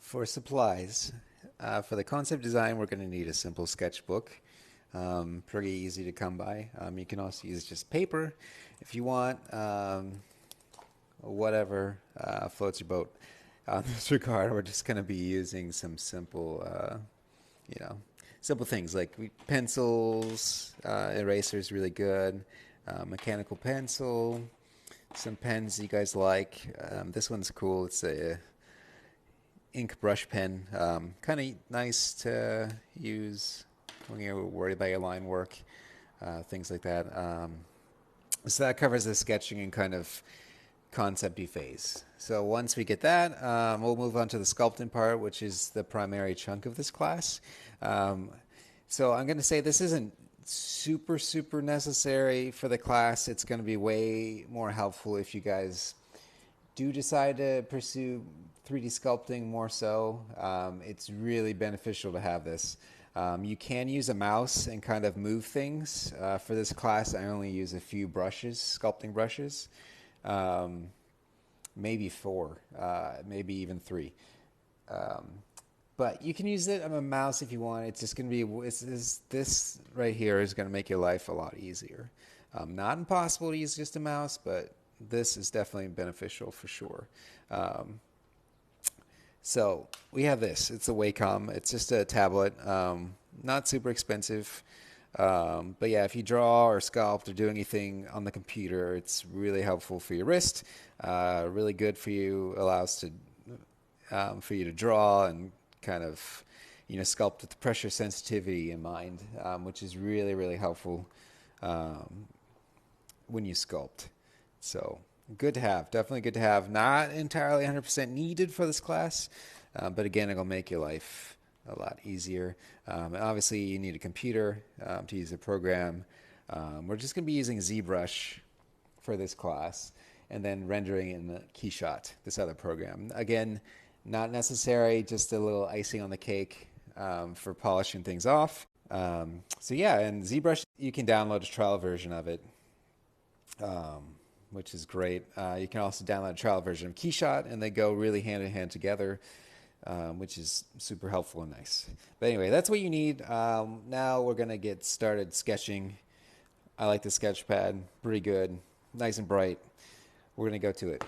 For supplies, for the concept design, we're going to need a simple sketchbook. Pretty easy to come by. You can also use just paper if you want, whatever floats your boat. On this regard, we're just going to be using some simple, you know, simple things like pencils, erasers, really good, mechanical pencil, some pens you guys like. This one's cool. It's a ink brush pen, kind of nice to use when you're worried about your line work, things like that. So that covers the sketching and kind of concept-y phase. So once we get that, we'll move on to the sculpting part, which is the primary chunk of this class. So I'm going to say this isn't super necessary for the class. It's going to be way more helpful if you guys do decide to pursue 3D sculpting more so. It's really beneficial to have this. You can use a mouse and kind of move things. For this class, I only use a few brushes, sculpting brushes. Maybe 4, maybe even 3. But you can use it on a mouse if you want. It's just going to be, this right here is going to make your life a lot easier. Not impossible to use just a mouse, but this is definitely beneficial for sure. So we have this. It's a Wacom. It's just a tablet. Not super expensive. But yeah, if you draw or sculpt or do anything on the computer, it's really helpful for your wrist. Really good for you. Allows for you to draw and kind of, sculpt with the pressure sensitivity in mind, which is really helpful when you sculpt. So good to have. Definitely good to have. Not entirely 100% needed for this class, but again, it'll make your life a lot easier. And obviously, you need a computer to use the program. We're just going to be using ZBrush for this class, and then rendering in the KeyShot, this other program. Again, not necessary, just a little icing on the cake for polishing things off. So yeah, and ZBrush, you can download a trial version of it, which is great. You can also download a trial version of KeyShot, and they go really hand in hand together, which is super helpful and nice. But anyway, that's what you need. Now we're going to get started sketching. I like the sketch pad, pretty good, nice and bright. We're going to go to it.